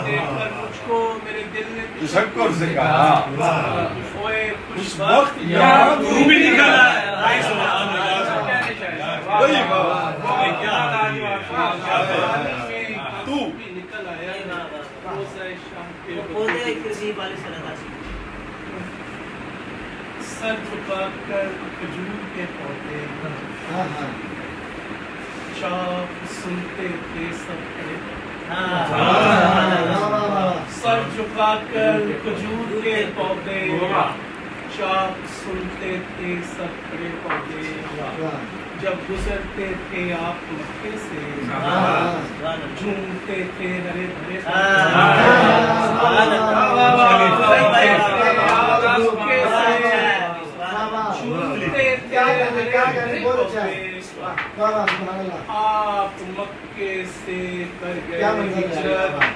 دیکھ کر مجھ کو میرے دل نے تشکر سے کہا اوئے خوش وقت یہاں تو بھی نکل آیا وہی بات تو بھی نکل آیا روزہ شام کے سر جھکا کر کھجور کے پودے چاپ سنتے تھے سب کھڑے سر جھکا کر کھجور کے پودے چاپ سنتے تھے سب کھڑے پودے جب گزرتے تھے آپ مکے سے جھومتے تھے ہرے بھرے آپ مکے سے کر گئے ہجرت